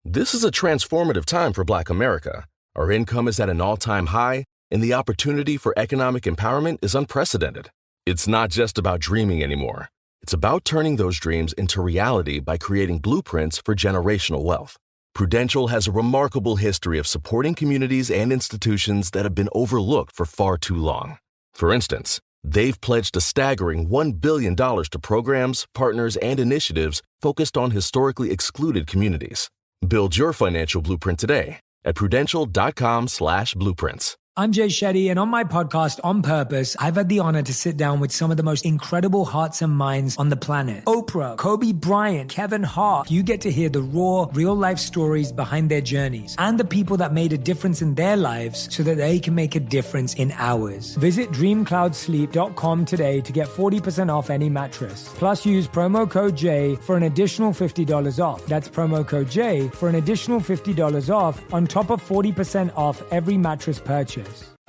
This is a transformative time for Black America. Our income is at an all-time high, and the opportunity for economic empowerment is unprecedented. It's not just about dreaming anymore. It's about turning those dreams into reality by creating blueprints for generational wealth. Prudential has a remarkable history of supporting communities and institutions that have been overlooked for far too long. For instance, they've pledged a staggering $1 billion to programs, partners, and initiatives focused on historically excluded communities. Build your financial blueprint today at prudential.com/blueprints. I'm Jay Shetty, and on my podcast, On Purpose, I've had the honor to sit down with some of the most incredible hearts and minds on the planet. Oprah, Kobe Bryant, Kevin Hart. You get to hear the raw, real-life stories behind their journeys and the people that made a difference in their lives so that they can make a difference in ours. Visit dreamcloudsleep.com today to get 40% off any mattress. Plus, use promo code J for an additional $50 off. That's promo code J for an additional $50 off on top of 40% off every mattress purchase.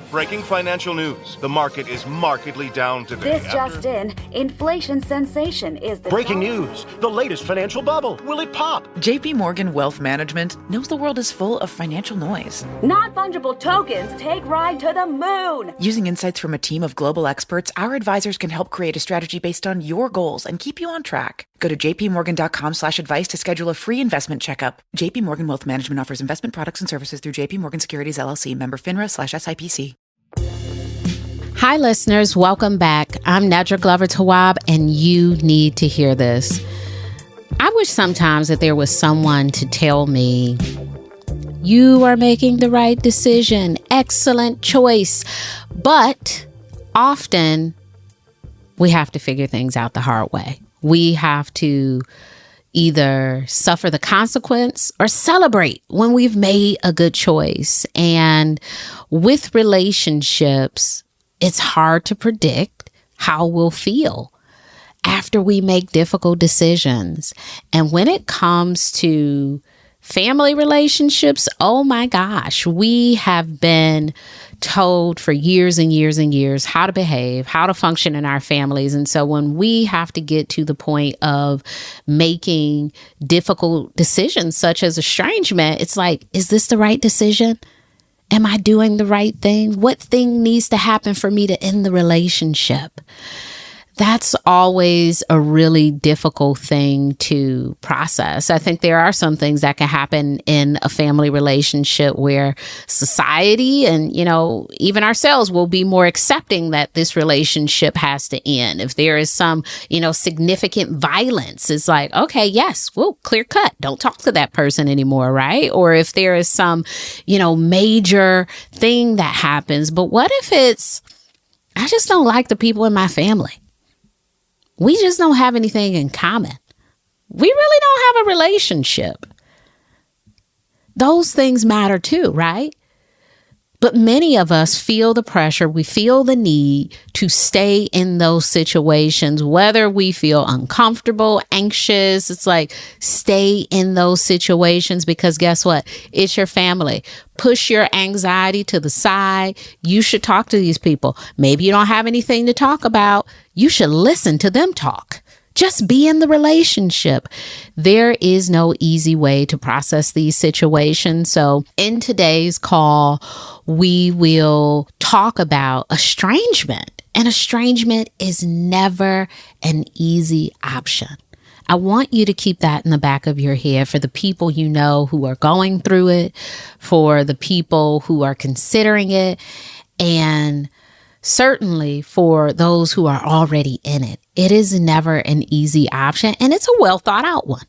Breaking financial news. The market is markedly down today. This just in, inflation sensation is the breaking news. The latest financial bubble. Will it pop? JP Morgan Wealth Management knows the world is full of financial noise. Non-fungible tokens take ride to the moon. Using insights from a team of global experts, our advisors can help create a strategy based on your goals and keep you on track. Go to jpmorgan.com/advice to schedule a free investment checkup. JP Morgan Wealth Management offers investment products and services through JP Morgan Securities LLC, member FINRA/SIPC. Hi, listeners. Welcome back. I'm Nedra Glover Tawwab, and you need to hear this. I wish sometimes that there was someone to tell me, you are making the right decision. Excellent choice. But often we have to figure things out the hard way. We have to either suffer the consequence or celebrate when we've made a good choice. And with relationships, it's hard to predict how we'll feel after we make difficult decisions. And when it comes to family relationships, oh my gosh, we have been told for years and years and years how to behave, how to function in our families. And so when we have to get to the point of making difficult decisions such as estrangement, it's like, is this the right decision? Am I doing the right thing? What thing needs to happen for me to end the relationship? That's always a really difficult thing to process. I think there are some things that can happen in a family relationship where society and, even ourselves will be more accepting that this relationship has to end. If there is some, significant violence, it's like, okay, yes, well, clear cut. Don't talk to that person anymore, right? Or if there is some, major thing that happens. But what if it's, I just don't like the people in my family. We just don't have anything in common. We really don't have a relationship. Those things matter too, right? But many of us feel the pressure. We feel the need to stay in those situations, whether we feel uncomfortable, anxious. It's like, stay in those situations because guess what? It's your family. Push your anxiety to the side. You should talk to these people. Maybe you don't have anything to talk about. You should listen to them talk. Just be in the relationship. There is no easy way to process these situations. So in today's call, we will talk about estrangement. And estrangement is never an easy option. I want you to keep that in the back of your head for the people you know who are going through it, for the people who are considering it, and certainly for those who are already in it. It is never an easy option, and it's a well thought out one.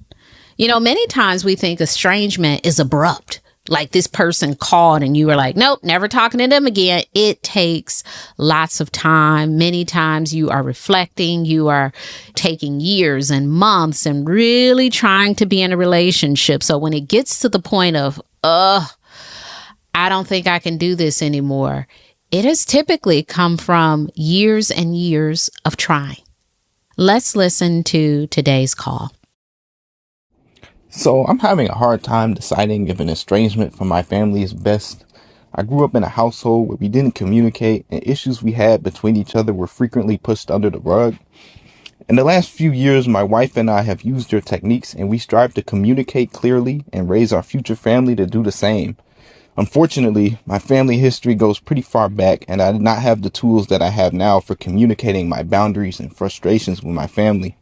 Many times we think estrangement is abrupt. Like this person called and you were like, nope, never talking to them again. It takes lots of time. Many times you are reflecting, you are taking years and months and really trying to be in a relationship. So when it gets to the point of, I don't think I can do this anymore, it has typically come from years and years of trying. Let's listen to today's call. So I'm having a hard time deciding if an estrangement from my family is best. I grew up in a household where we didn't communicate and issues we had between each other were frequently pushed under the rug. In the last few years, my wife and I have used your techniques, and we strive to communicate clearly and raise our future family to do the same. Unfortunately, my family history goes pretty far back, and I did not have the tools that I have now for communicating my boundaries and frustrations with my family.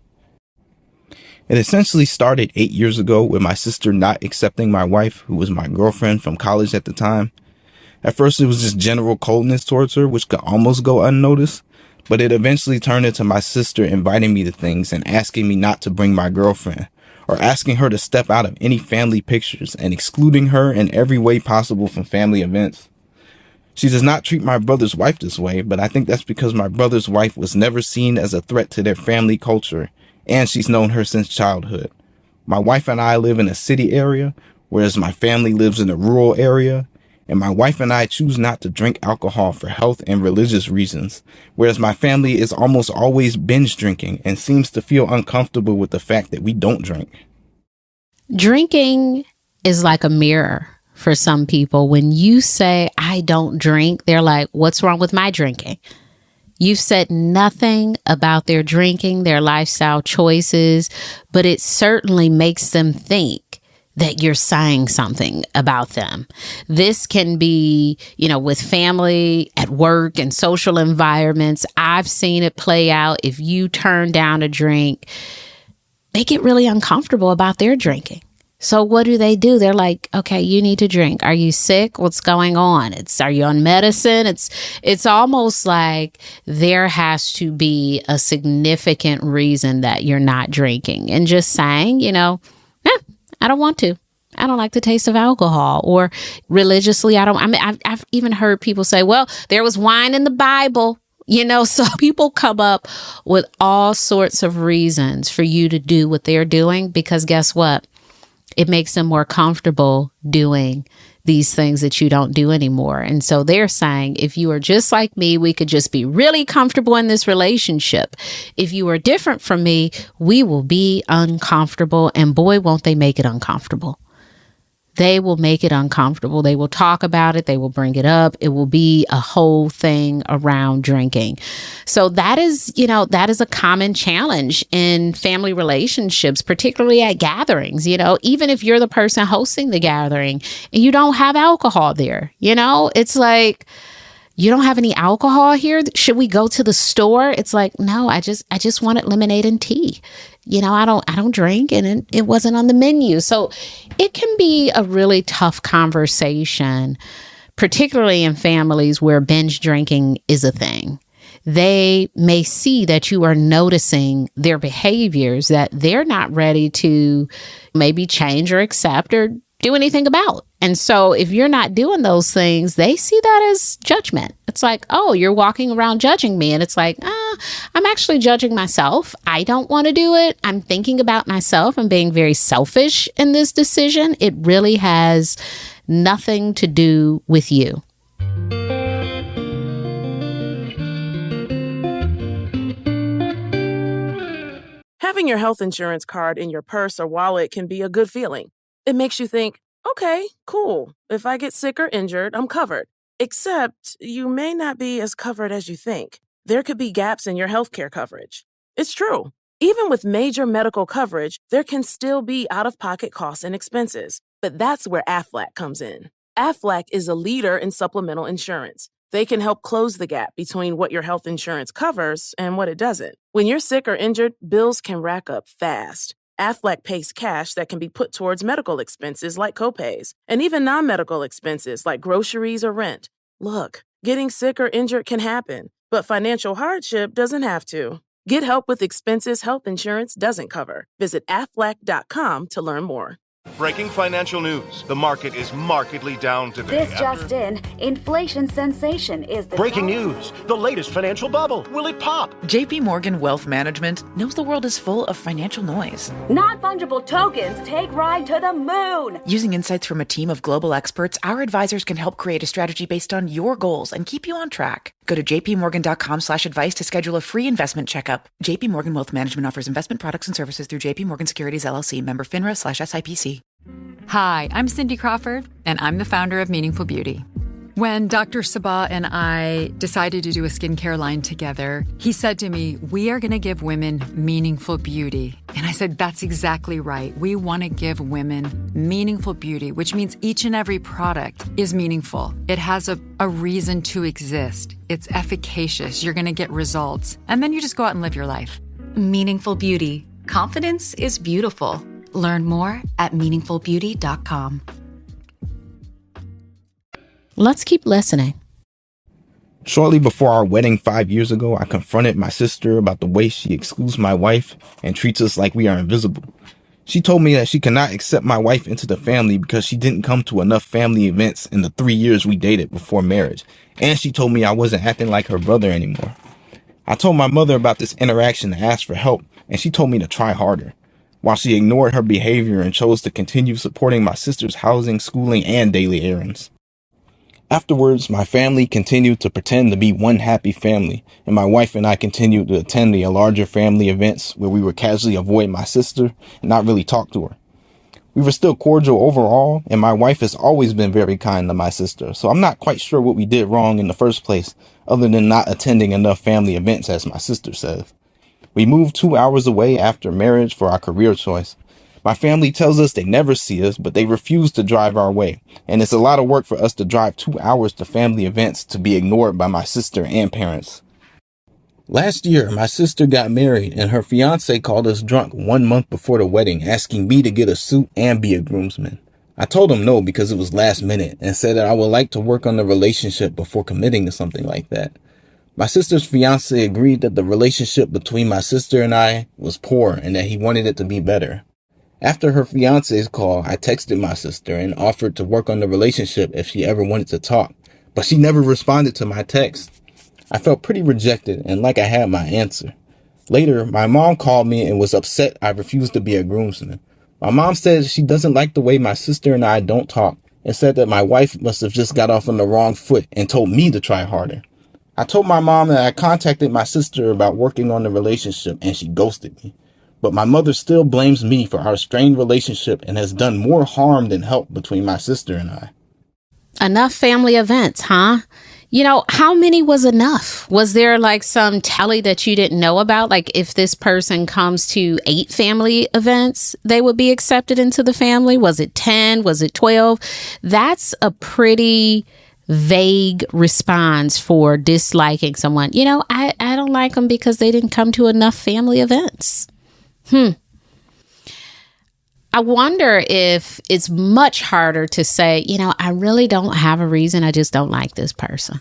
It essentially started 8 years ago with my sister not accepting my wife, who was my girlfriend from college at the time. At first, it was just general coldness towards her, which could almost go unnoticed, but it eventually turned into my sister inviting me to things and asking me not to bring my girlfriend, or asking her to step out of any family pictures and excluding her in every way possible from family events. She does not treat my brother's wife this way, but I think that's because my brother's wife was never seen as a threat to their family culture, and she's known her since childhood. My wife and I live in a city area, whereas my family lives in a rural area, and my wife and I choose not to drink alcohol for health and religious reasons, whereas my family is almost always binge drinking and seems to feel uncomfortable with the fact that we don't drink. Drinking is like a mirror for some people. When you say, I don't drink, they're like, what's wrong with my drinking? You've said nothing about their drinking, their lifestyle choices, but it certainly makes them think that you're saying something about them. This can be, with family, at work, and social environments. I've seen it play out. If you turn down a drink, they get really uncomfortable about their drinking. So what do? They're like, okay, you need to drink. Are you sick? What's going on? Are you on medicine? It's almost like there has to be a significant reason that you're not drinking. And just saying, I don't want to. I don't like the taste of alcohol. Or religiously, I've even heard people say, well, there was wine in the Bible. So people come up with all sorts of reasons for you to do what they're doing, because guess what? It makes them more comfortable doing these things that you don't do anymore. And so they're saying, if you are just like me, we could just be really comfortable in this relationship. If you are different from me, we will be uncomfortable. And boy, won't they make it uncomfortable. They will make it uncomfortable. They will talk about it. They will bring it up. It will be a whole thing around drinking. So that is a common challenge in family relationships, particularly at gatherings. Even if you're the person hosting the gathering and you don't have alcohol there, it's like, you don't have any alcohol here? Should we go to the store? It's like, no, I just wanted lemonade and tea. I don't drink, and it wasn't on the menu. So it can be a really tough conversation, particularly in families where binge drinking is a thing. They may see that you are noticing their behaviors that they're not ready to maybe change or accept or do anything about. And so if you're not doing those things, they see that as judgment. It's like, oh, you're walking around judging me. And it's like, I'm actually judging myself. I don't want to do it. I'm thinking about myself and being very selfish in this decision. It really has nothing to do with you. Having your health insurance card in your purse or wallet can be a good feeling. It makes you think, okay, cool. If I get sick or injured, I'm covered. Except you may not be as covered as you think. There could be gaps in your healthcare coverage. It's true. Even with major medical coverage, there can still be out-of-pocket costs and expenses. But that's where Aflac comes in. Aflac is a leader in supplemental insurance. They can help close the gap between what your health insurance covers and what it doesn't. When you're sick or injured, bills can rack up fast. Aflac pays cash that can be put towards medical expenses like copays, and even non-medical expenses like groceries or rent. Look, getting sick or injured can happen, but financial hardship doesn't have to. Get help with expenses health insurance doesn't cover. Visit aflac.com to learn more. Breaking financial news. The market is markedly down today. This just in, inflation sensation is the Breaking news. The latest financial bubble. Will it pop? JP Morgan Wealth Management knows the world is full of financial noise. Non-fungible tokens take ride to the moon. Using insights from a team of global experts, our advisors can help create a strategy based on your goals and keep you on track. Go to jpmorgan.com/advice to schedule a free investment checkup. JP Morgan Wealth Management offers investment products and services through JP Morgan Securities LLC, member FINRA/SIPC. Hi, I'm Cindy Crawford, and I'm the founder of Meaningful Beauty. When Dr. Sabah and I decided to do a skincare line together, he said to me, we are going to give women meaningful beauty. And I said, that's exactly right. We want to give women meaningful beauty, which means each and every product is meaningful. It has a reason to exist. It's efficacious. You're going to get results. And then you just go out and live your life. Meaningful beauty. Confidence is beautiful. Learn more at meaningfulbeauty.com. Let's keep listening. Shortly before our wedding 5 years ago, I confronted my sister about the way she excludes my wife and treats us like we are invisible. She told me that she cannot accept my wife into the family because she didn't come to enough family events in the 3 years we dated before marriage. And she told me I wasn't acting like her brother anymore. I told my mother about this interaction and asked for help, and she told me to try harder, while she ignored her behavior and chose to continue supporting my sister's housing, schooling, and daily errands. Afterwards, my family continued to pretend to be one happy family, and my wife and I continued to attend the larger family events where we would casually avoid my sister and not really talk to her. We were still cordial overall, and my wife has always been very kind to my sister, so I'm not quite sure what we did wrong in the first place, other than not attending enough family events, as my sister says. We moved 2 hours away after marriage for our career choice. My family tells us they never see us, but they refuse to drive our way. And it's a lot of work for us to drive 2 hours to family events to be ignored by my sister and parents. Last year, my sister got married and her fiance called us drunk 1 month before the wedding, asking me to get a suit and be a groomsman. I told him no because it was last minute and said that I would like to work on the relationship before committing to something like that. My sister's fiance agreed that the relationship between my sister and I was poor and that he wanted it to be better. After her fiance's call, I texted my sister and offered to work on the relationship if she ever wanted to talk, but she never responded to my text. I felt pretty rejected and like I had my answer. Later, my mom called me and was upset I refused to be a groomsman. My mom said she doesn't like the way my sister and I don't talk and said that my wife must have just got off on the wrong foot and told me to try harder. I told my mom that I contacted my sister about working on the relationship and she ghosted me. But my mother still blames me for our strained relationship and has done more harm than help between my sister and I. Enough family events, huh? You know, how many was enough? Was there like some tally that you didn't know about? Like if this person comes to 8 family events, they would be accepted into the family? Was it 10? Was it 12? That's a pretty vague response for disliking someone. You know, I don't like them because they didn't come to enough family events. I wonder if it's much harder to say, you know, I really don't have a reason. I just don't like this person.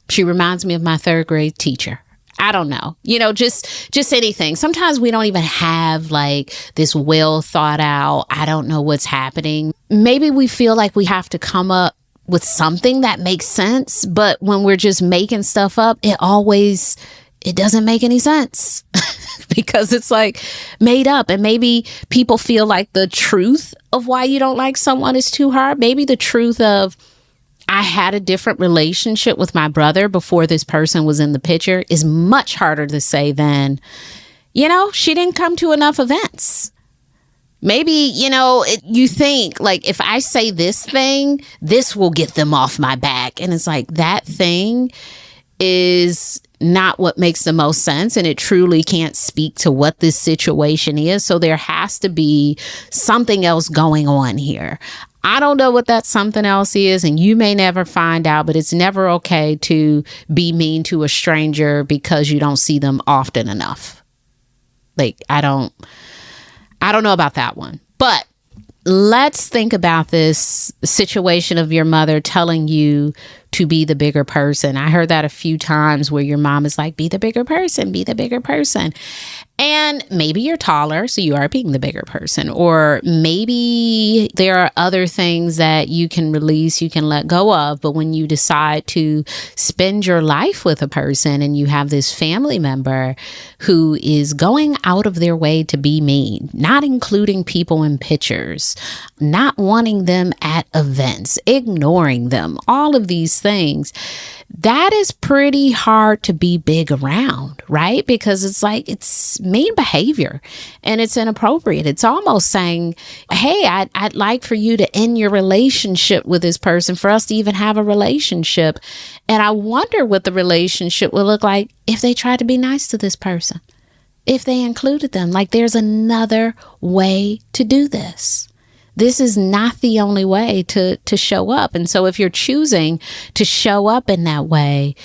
She reminds me of my 3rd grade teacher. I don't know, you know, just anything. Sometimes we don't even have like this well thought out, I don't know what's happening. Maybe we feel like we have to come up with something that makes sense. But when we're just making stuff up, it doesn't make any sense because it's like made up. And maybe people feel like the truth of why you don't like someone is too hard. Maybe the truth of I had a different relationship with my brother before this person was in the picture is much harder to say than, you know, she didn't come to enough events. Maybe, you know, you think like if I say this thing, this will get them off my back. And it's like that thing is not what makes the most sense. And it truly can't speak to what this situation is. So there has to be something else going on here. I don't know what that something else is. And you may never find out, but it's never okay to be mean to a stranger because you don't see them often enough. Like, I don't know about that one. But let's think about this situation of your mother telling you to be the bigger person. I heard that a few times where your mom is like, be the bigger person, be the bigger person. And maybe you're taller, so you are being the bigger person. Or maybe there are other things that you can release, you can let go of. But when you decide to spend your life with a person and you have this family member who is going out of their way to be mean, not including people in pictures, not wanting them at events, ignoring them, all of these things, that is pretty hard to be big around, right? Because it's like, it's mean behavior and it's inappropriate. It's almost saying, hey, I'd like for you to end your relationship with this person, for us to even have a relationship. And I wonder what the relationship would look like if they tried to be nice to this person, if they included them. Like, there's another way to do this. This is not the only way to show up. And so if you're choosing to show up in that way,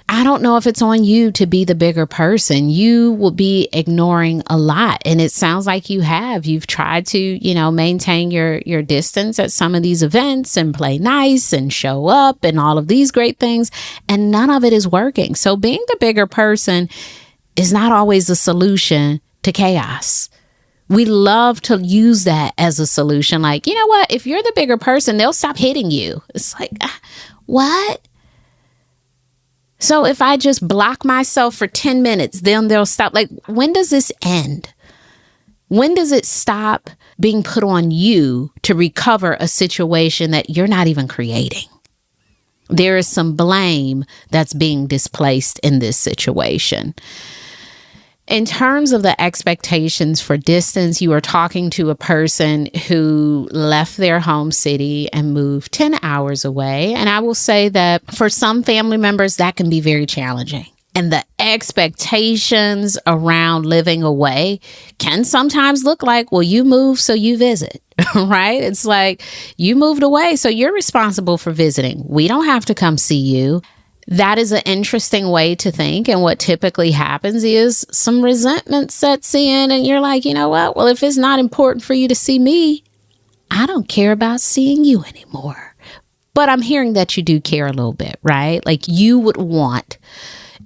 I don't know if it's on you to be the bigger person. You will be ignoring a lot. And it sounds like you have. You've tried to, maintain your distance at some of these events and play nice and show up and all of these great things. And none of it is working. So being the bigger person is not always the solution to chaos. We love to use that as a solution. Like, you know what? If you're the bigger person, they'll stop hitting you. It's like, what? So if I just block myself for 10 minutes, then they'll stop. Like, when does this end? When does it stop being put on you to recover a situation that you're not even creating? There is some blame that's being displaced in this situation. In terms of the expectations for distance, you are talking to a person who left their home city and moved 10 hours away. And I will say that for some family members, that can be very challenging. And the expectations around living away can sometimes look like, well, you moved, so you visit, right? It's like, you moved away, so you're responsible for visiting. We don't have to come see you. That is an interesting way to think. And what typically happens is some resentment sets in and you're like, you know what? Well, if it's not important for you to see me, I don't care about seeing you anymore. But I'm hearing that you do care a little bit, right? Like, you would want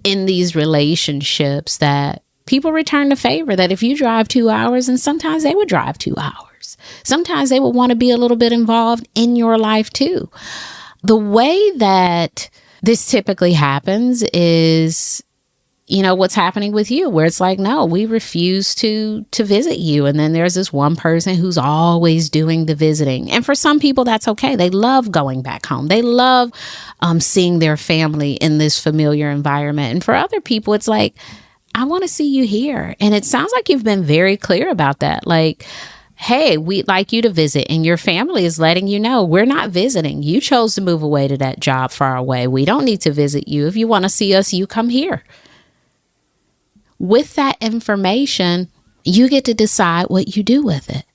in these relationships that people return the favor, that if you drive 2 hours, and sometimes they would drive 2 hours, sometimes they would want to be a little bit involved in your life too. The way that this typically happens is, what's happening with you, where it's like, no, we refuse to visit you. And then there's this one person who's always doing the visiting. And for some people, that's okay. They love going back home. They love seeing their family in this familiar environment. And for other people, it's like, I want to see you here. And it sounds like you've been very clear about that. Like, hey, we'd like you to visit, and your family is letting you know, we're not visiting. You chose to move away to that job far away. We don't need to visit you. If you want to see us, you come here. With that information, you get to decide what you do with it.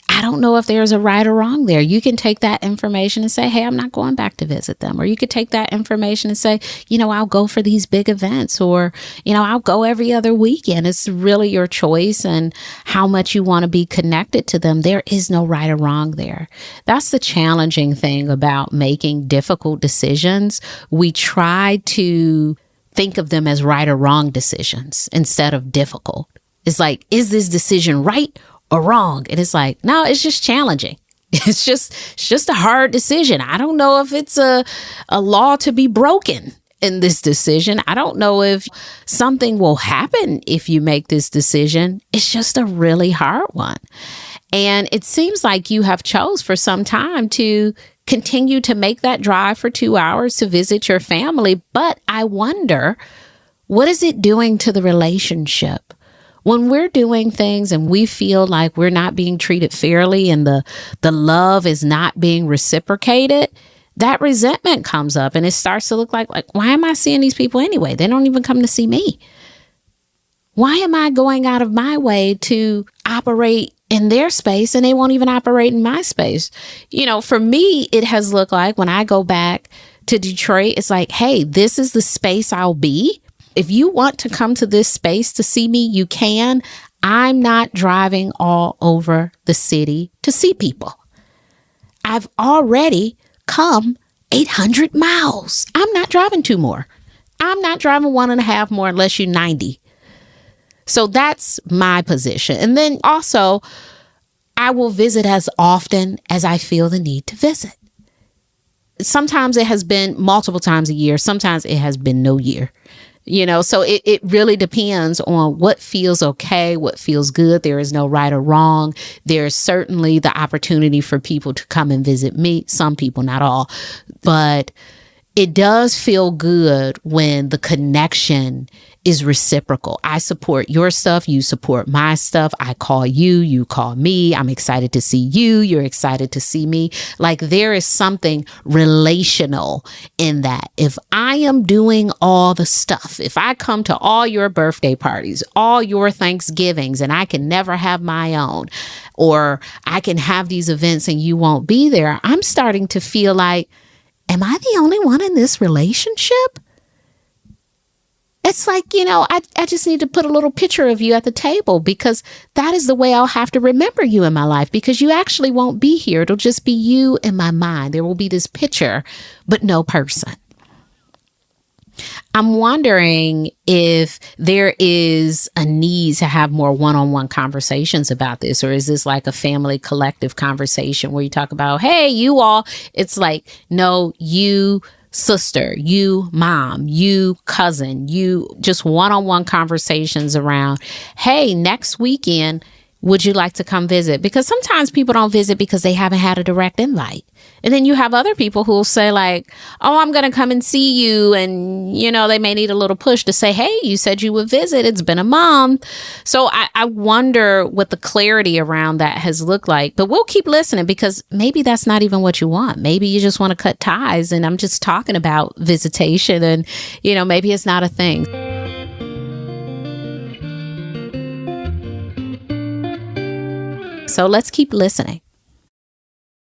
I don't know if there's a right or wrong there. You can take that information and say, hey, I'm not going back to visit them. Or you could take that information and say, I'll go for these big events, or, I'll go every other weekend. It's really your choice and how much you want to be connected to them. There is no right or wrong there. That's the challenging thing about making difficult decisions. We try to think of them as right or wrong decisions instead of difficult. It's like, is this decision right or wrong? And it's like, no, it's just challenging. It's just a hard decision. I don't know if it's a law to be broken in this decision. I don't know if something will happen if you make this decision. It's just a really hard one. And it seems like you have chose for some time to continue to make that drive for 2 hours to visit your family. But I wonder, what is it doing to the relationship? When we're doing things and we feel like we're not being treated fairly and the love is not being reciprocated, that resentment comes up and it starts to look like, why am I seeing these people anyway? They don't even come to see me. Why am I going out of my way to operate in their space and they won't even operate in my space? For me, it has looked like when I go back to Detroit, it's like, hey, this is the space I'll be. If you want to come to this space to see me, you can. I'm not driving all over the city to see people. I've already come 800 miles. I'm not driving 2 more. I'm not driving 1.5 more unless you're 90. So that's my position. And then also, I will visit as often as I feel the need to visit. Sometimes it has been multiple times a year. Sometimes it has been no year. So it really depends on what feels okay, what feels good. There is no right or wrong. There's certainly the opportunity for people to come and visit me. Some people, not all. But it does feel good when the connection is reciprocal. I support your stuff. You support my stuff. I call you. You call me. I'm excited to see you. You're excited to see me. Like there is something relational in that. If I am doing all the stuff, if I come to all your birthday parties, all your Thanksgivings, and I can never have my own, or I can have these events and you won't be there, I'm starting to feel like, am I the only one in this relationship? It's like, I just need to put a little picture of you at the table because that is the way I'll have to remember you in my life, because you actually won't be here. It'll just be you in my mind. There will be this picture, but no person. I'm wondering if there is a need to have more one-on-one conversations about this, or is this like a family collective conversation where you talk about, hey, you all, it's like, no, you sister, you mom, you cousin, you just one-on-one conversations around, hey, next weekend, would you like to come visit? Because sometimes people don't visit because they haven't had a direct invite. And then you have other people who will say like, oh, I'm going to come and see you. And, they may need a little push to say, hey, you said you would visit. It's been a month. So I wonder what the clarity around that has looked like. But we'll keep listening because maybe that's not even what you want. Maybe you just want to cut ties. And I'm just talking about visitation and, maybe it's not a thing. So let's keep listening.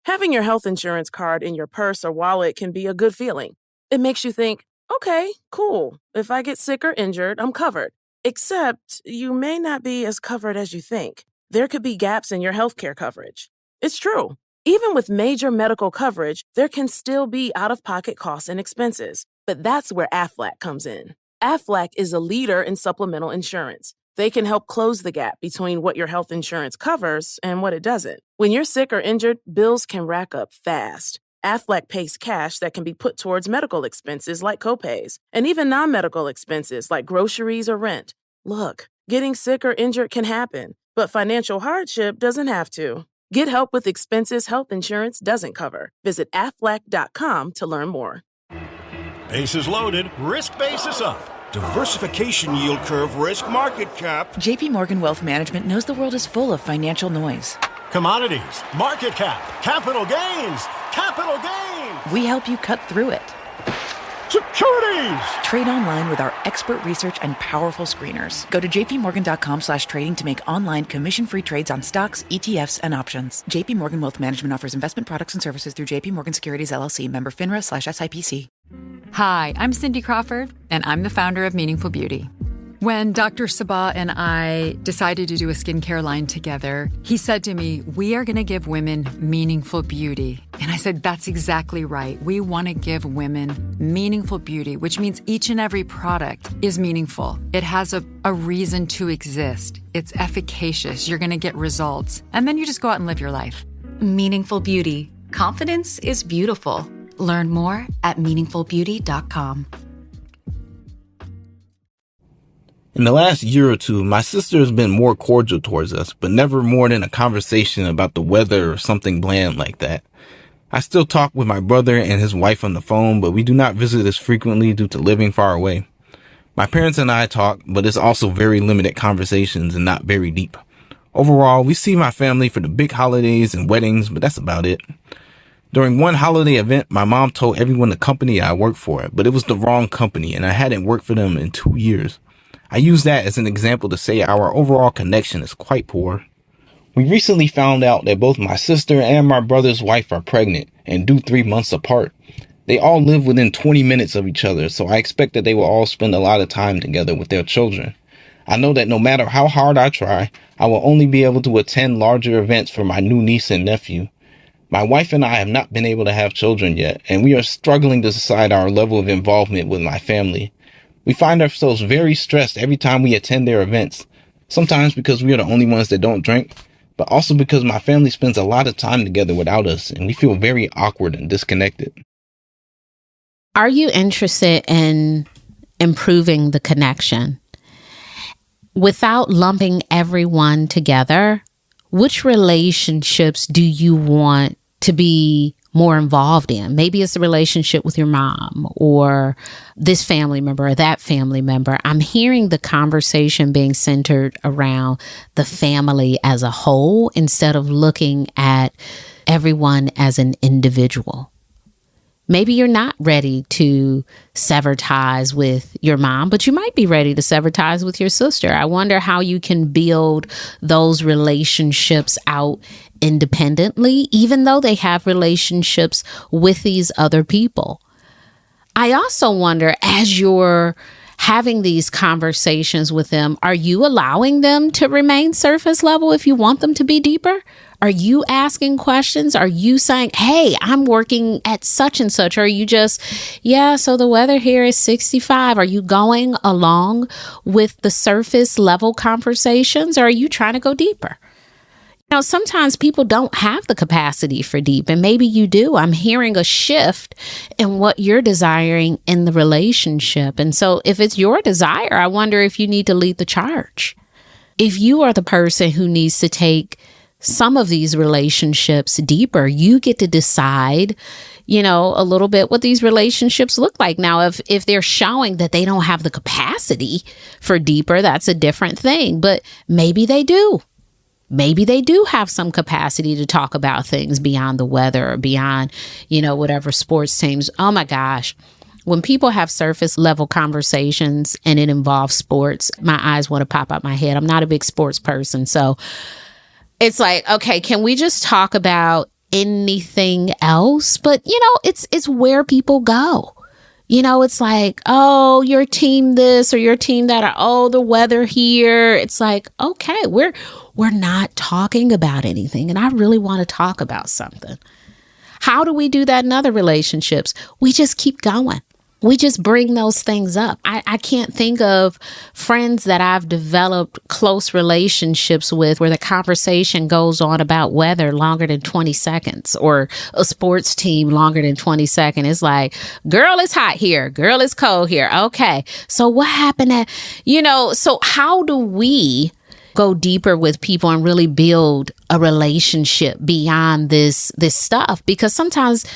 Having your health insurance card in your purse or wallet can be a good feeling. It makes you think, okay, cool. If I get sick or injured, I'm covered. Except you may not be as covered as you think. There could be gaps in your healthcare coverage. It's true. Even with major medical coverage, there can still be out-of-pocket costs and expenses. But that's where Aflac comes in. Aflac is a leader in supplemental insurance. They can help close the gap between what your health insurance covers and what it doesn't. When you're sick or injured, bills can rack up fast. Aflac pays cash that can be put towards medical expenses like copays, and even non-medical expenses like groceries or rent. Look, getting sick or injured can happen, but financial hardship doesn't have to. Get help with expenses health insurance doesn't cover. Visit aflac.com to learn more. Bases loaded, risk basis up. Diversification yield curve risk market cap. JP Morgan Wealth Management knows the world is full of financial noise. Commodities, market cap, capital gains, capital gains. We help you cut through it. Securities. Trade online with our expert research and powerful screeners. Go to jpmorgan.com/trading to make online commission-free trades on stocks, ETFs, and options. JP Morgan Wealth Management offers investment products and services through JP Morgan Securities LLC, member FINRA/SIPC. Hi, I'm Cindy Crawford, and I'm the founder of Meaningful Beauty. When Dr. Sabah and I decided to do a skincare line together, he said to me, we are going to give women meaningful beauty. And I said, that's exactly right. We want to give women meaningful beauty, which means each and every product is meaningful. It has a reason to exist. It's efficacious. You're going to get results. And then you just go out and live your life. Meaningful Beauty. Confidence is beautiful. Learn more at meaningfulbeauty.com. In the last year or two, my sister has been more cordial towards us, but never more than a conversation about the weather or something bland like that. I still talk with my brother and his wife on the phone, but we do not visit as frequently due to living far away. My parents and I talk, but it's also very limited conversations and not very deep. Overall, we see my family for the big holidays and weddings, but that's about it. During one holiday event, my mom told everyone the company I worked for, but it was the wrong company and I hadn't worked for them in 2 years. I use that as an example to say our overall connection is quite poor. We recently found out that both my sister and my brother's wife are pregnant and due 3 months apart. They all live within 20 minutes of each other, so I expect that they will all spend a lot of time together with their children. I know that no matter how hard I try, I will only be able to attend larger events for my new niece and nephew. My wife and I have not been able to have children yet, and we are struggling to decide our level of involvement with my family. We find ourselves very stressed every time we attend their events, sometimes because we are the only ones that don't drink, but also because my family spends a lot of time together without us, and we feel very awkward and disconnected. Are you interested in improving the connection? Without lumping everyone together, which relationships do you want to be more involved in. Maybe it's a relationship with your mom or this family member or that family member. I'm hearing the conversation being centered around the family as a whole instead of looking at everyone as an individual. Maybe you're not ready to sever ties with your mom, but you might be ready to sever ties with your sister. I wonder how you can build those relationships out independently, even though they have relationships with these other people. I also wonder, as you're having these conversations with them, are you allowing them to remain surface level if you want them to be deeper? Are you asking questions? Are you saying, hey, I'm working at such and such? Or are you just, yeah, so the weather here is 65. Are you going along with the surface level conversations, or are you trying to go deeper? You know, sometimes people don't have the capacity for deep, and maybe you do. I'm hearing a shift in what you're desiring in the relationship. And so if it's your desire, I wonder if you need to lead the charge. If you are the person who needs to take some of these relationships deeper, you get to decide, you know, a little bit what these relationships look like. Now, if they're showing that they don't have the capacity for deeper, that's a different thing. But maybe they do. Maybe they do have some capacity to talk about things beyond the weather or beyond, you know, whatever sports teams. Oh my gosh. When people have surface level conversations and it involves sports, my eyes want to pop out my head. I'm not a big sports person. So it's like, okay, can we just talk about anything else? But, you know, it's where people go. You know, it's like, oh, your team this or your team that, or, oh, the weather here. It's like, okay, we're not talking about anything. And I really want to talk about something. How do we do that in other relationships? We just keep going. We just bring those things up. I can't think of friends that I've developed close relationships with where the conversation goes on about weather longer than 20 seconds or a sports team longer than 20 seconds. It's like, girl, it's hot here. Girl, it's cold here. Okay. So what happened so how do we go deeper with people and really build a relationship beyond this stuff? Because sometimes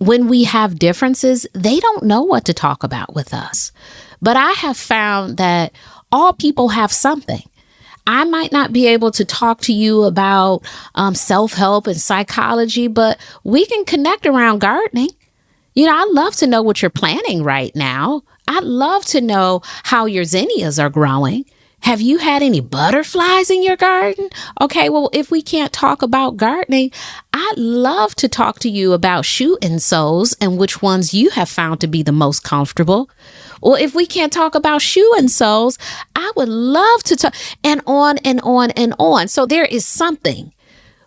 when we have differences, they don't know what to talk about with us. But I have found that all people have something. I might not be able to talk to you about self-help and psychology, but we can connect around gardening. You know, I'd love to know what you're planting right now. I'd love to know how your zinnias are growing. Have you had any butterflies in your garden? Okay, well, if we can't talk about gardening, I'd love to talk to you about shoe insoles and which ones you have found to be the most comfortable. Or if we can't talk about shoe insoles, I would love to talk, and on and on and on. So there is something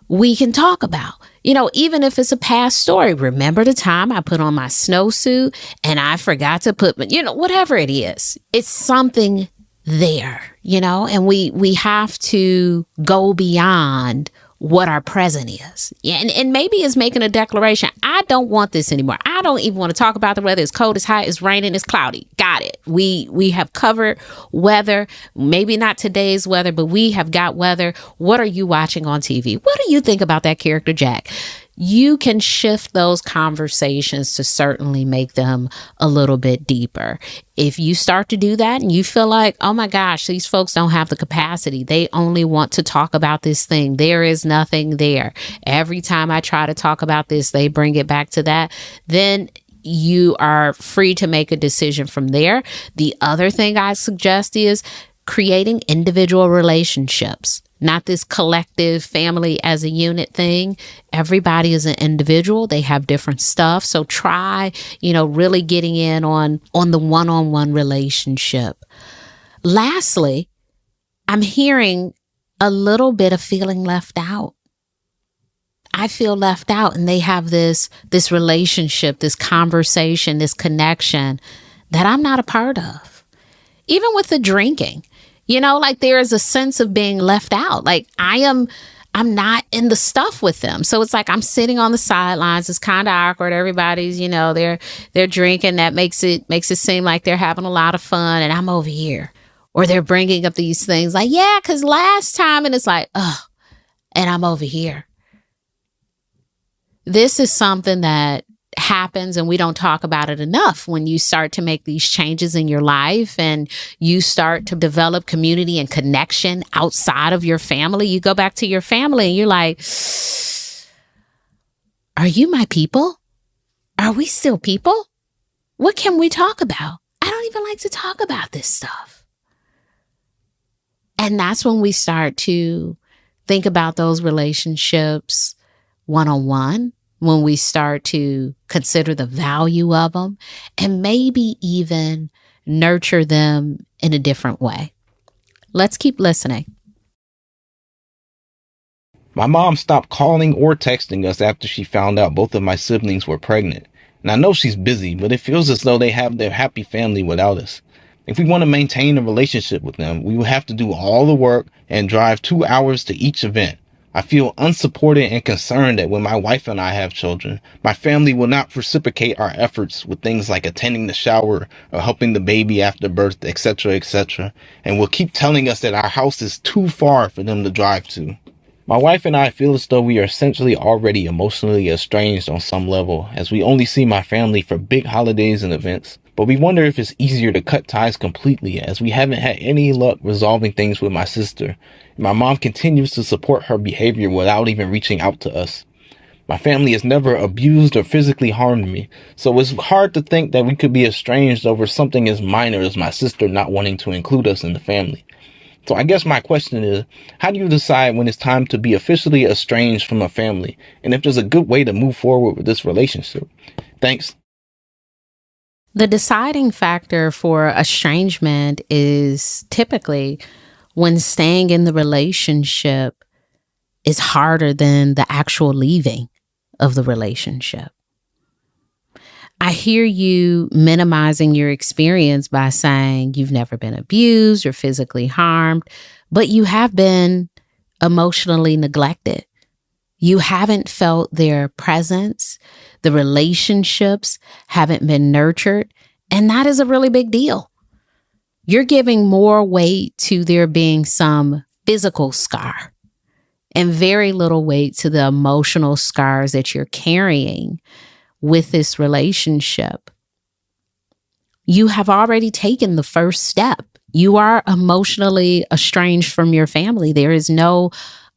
we can talk about. You know, even if it's a past story, remember the time I put on my snowsuit and I forgot to put, whatever it is, it's something there, and we have to go beyond what our present is. Yeah, and maybe it's making a declaration. I don't want this anymore. I don't even want to talk about the weather. It's cold, it's hot, it's raining, it's cloudy. Got it. We have covered weather. Maybe not today's weather, but we have got weather. What are you watching on TV? What do you think about that character, Jack? You can shift those conversations to certainly make them a little bit deeper. If you start to do that and you feel like, oh my gosh, these folks don't have the capacity. They only want to talk about this thing. There is nothing there. Every time I try to talk about this, they bring it back to that. Then you are free to make a decision from there. The other thing I suggest is creating individual relationships, not this collective family as a unit thing. Everybody is an individual. They have different stuff. So try, really getting in on the one-on-one relationship. Lastly, I'm hearing a little bit of feeling left out. I feel left out, and they have this relationship, this conversation, this connection that I'm not a part of. Even with the drinking. There is a sense of being left out. Like I'm not in the stuff with them. So it's like I'm sitting on the sidelines. It's kind of awkward. Everybody's, they're drinking. That makes it seem like they're having a lot of fun, and I'm over here. Or they're bringing up these things like, yeah, because last time, and it's like, oh, and I'm over here. this is something that happens and we don't talk about it enough when you start to make these changes in your life and you start to develop community and connection outside of your family. You go back to your family and you're like, are you my people? Are we still people? What can we talk about? I don't even like to talk about this stuff. And that's when we start to think about those relationships one-on-one, when we start to consider the value of them and maybe even nurture them in a different way. Let's keep listening. My mom stopped calling or texting us after she found out both of my siblings were pregnant. And I know she's busy, but it feels as though they have their happy family without us. If we want to maintain a relationship with them, we will have to do all the work and drive 2 hours to each event. I feel unsupported and concerned that when my wife and I have children, my family will not reciprocate our efforts with things like attending the shower or helping the baby after birth, etc., and will keep telling us that our house is too far for them to drive to. My wife and I feel as though we are essentially already emotionally estranged on some level, as we only see my family for big holidays and events. But we wonder if it's easier to cut ties completely, as we haven't had any luck resolving things with my sister. My mom continues to support her behavior without even reaching out to us. My family has never abused or physically harmed me, so it's hard to think that we could be estranged over something as minor as my sister not wanting to include us in the family. So I guess my question is, how do you decide when it's time to be officially estranged from a family, and if there's a good way to move forward with this relationship? Thanks. The deciding factor for estrangement is typically when staying in the relationship is harder than the actual leaving of the relationship. I hear you minimizing your experience by saying you've never been abused or physically harmed, but you have been emotionally neglected. You haven't felt their presence. The relationships haven't been nurtured. And that is a really big deal. You're giving more weight to there being some physical scar and very little weight to the emotional scars that you're carrying with this relationship. You have already taken the first step. You are emotionally estranged from your family. There is no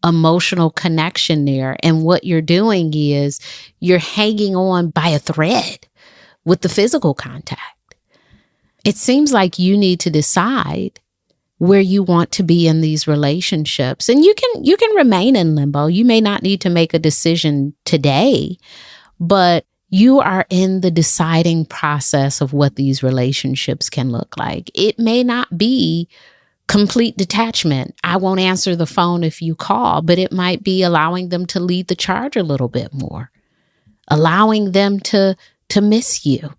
emotional connection there. And what you're doing is you're hanging on by a thread with the physical contact. It seems like you need to decide where you want to be in these relationships. And you can remain in limbo. You may not need to make a decision today, but you are in the deciding process of what these relationships can look like. It may not be complete detachment. I won't answer the phone if you call, but it might be allowing them to lead the charge a little bit more, allowing them to miss you.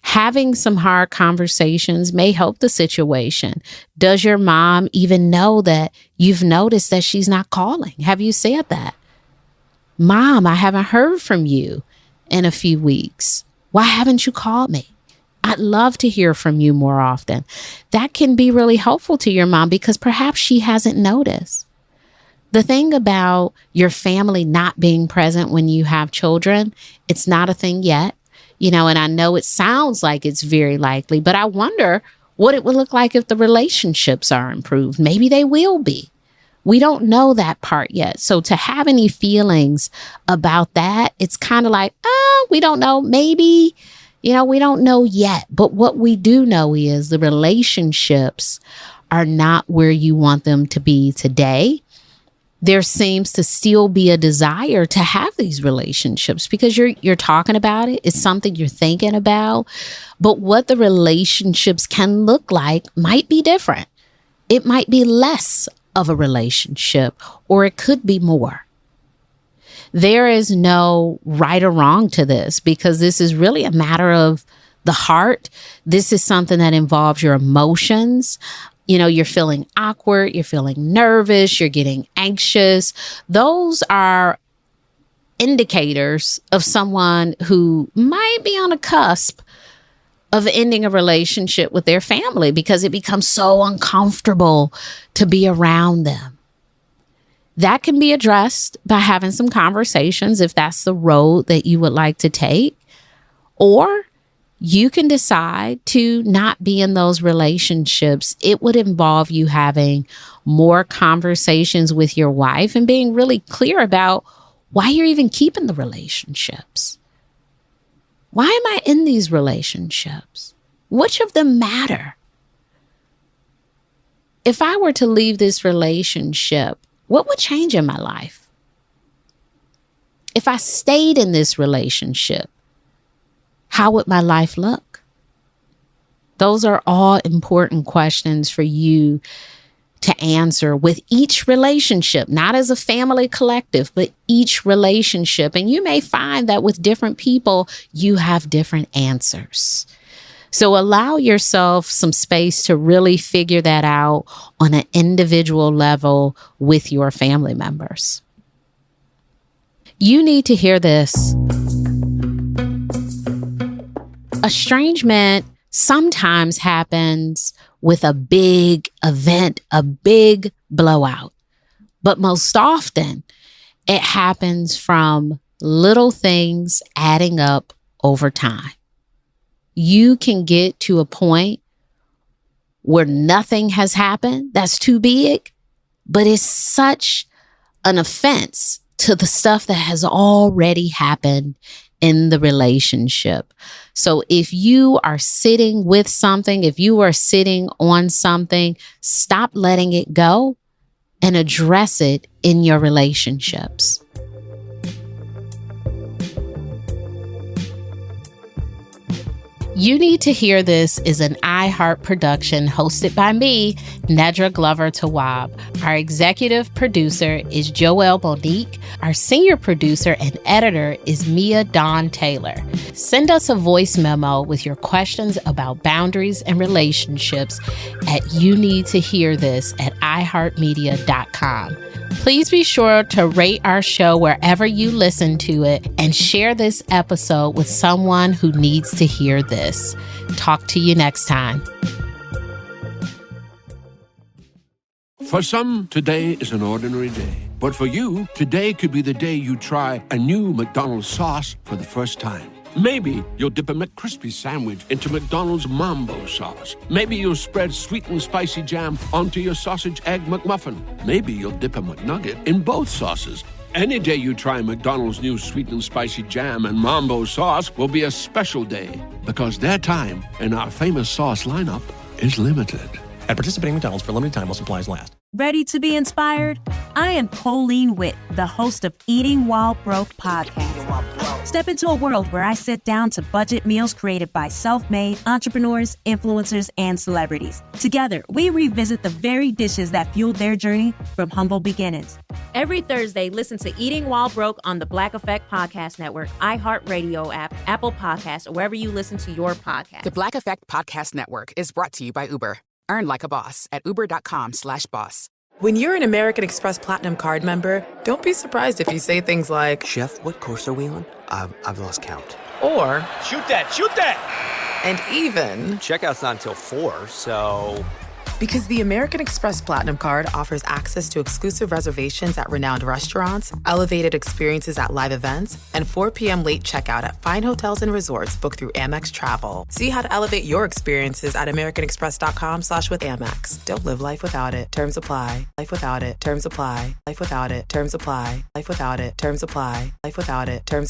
Having some hard conversations may help the situation. Does your mom even know that you've noticed that she's not calling? Have you said that? Mom, I haven't heard from you in a few weeks. Why haven't you called me? I'd love to hear from you more often. That can be really helpful to your mom because perhaps she hasn't noticed. The thing about your family not being present when you have children, it's not a thing yet. And I know it sounds like it's very likely, but I wonder what it would look like if the relationships are improved. Maybe they will be. We don't know that part yet. So to have any feelings about that, it's kind of like, we don't know. Maybe, we don't know yet. But what we do know is the relationships are not where you want them to be today. There seems to still be a desire to have these relationships because you're talking about it. It's something you're thinking about. But what the relationships can look like might be different. It might be less of a relationship, or it could be more. There is no right or wrong to this because this is really a matter of the heart. This is something that involves your emotions. You're feeling awkward, you're feeling nervous, you're getting anxious. Those are indicators of someone who might be on a cusp of ending a relationship with their family because it becomes so uncomfortable to be around them. That can be addressed by having some conversations if that's the road that you would like to take. Or you can decide to not be in those relationships. It would involve you having more conversations with your wife and being really clear about why you're even keeping the relationships. Why am I in these relationships? Which of them matter? If I were to leave this relationship, what would change in my life? If I stayed in this relationship, how would my life look? Those are all important questions for you to answer with each relationship, not as a family collective, but each relationship. And you may find that with different people, you have different answers. So allow yourself some space to really figure that out on an individual level with your family members. You need to hear this. Estrangement sometimes happens with a big event, a big blowout. But most often, it happens from little things adding up over time. You can get to a point where nothing has happened that's too big, but it's such an offense to the stuff that has already happened in the relationship. So if you are sitting with something, if you are sitting on something, stop letting it go and address it in your relationships. You Need to Hear This is an iHeart production hosted by me, Nedra Glover Tawwab. Our executive producer is Joelle Monique. Our senior producer and editor is Mia Dawn Taylor. Send us a voice memo with your questions about boundaries and relationships at youneedtohearthis@iheartmedia.com. Please be sure to rate our show wherever you listen to it and share this episode with someone who needs to hear this. Talk to you next time. For some, today is an ordinary day. But for you, today could be the day you try a new McDonald's sauce for the first time. Maybe you'll dip a McCrispy sandwich into McDonald's Mambo sauce. Maybe you'll spread sweet and spicy jam onto your sausage egg McMuffin. Maybe you'll dip a McNugget in both sauces. Any day you try McDonald's new sweet and spicy jam and Mambo sauce will be a special day because their time in our famous sauce lineup is limited. At participating McDonald's for a limited time while supplies last. Ready to be inspired? I am Colleen Witt, the host of Eating While Broke podcast. Step into a world where I sit down to budget meals created by self-made entrepreneurs, influencers, and celebrities. Together, we revisit the very dishes that fueled their journey from humble beginnings. Every Thursday, listen to Eating While Broke on the Black Effect Podcast Network, iHeartRadio app, Apple Podcasts, or wherever you listen to your podcast. The Black Effect Podcast Network is brought to you by Uber. Earn like a boss at uber.com/boss. When you're an American Express Platinum card member, don't be surprised if you say things like, "Chef, what course are we on? I've lost count." Or, Shoot that! And even, Checkout's not until 4, so... Because the American Express Platinum Card offers access to exclusive reservations at renowned restaurants, elevated experiences at live events, and 4 p.m. late checkout at fine hotels and resorts booked through Amex Travel. See how to elevate your experiences at americanexpress.com/withAmex. Don't live life without it. Terms apply. Life without it. Terms apply. Life without it. Terms apply. Life without it. Terms apply. Life without it. Terms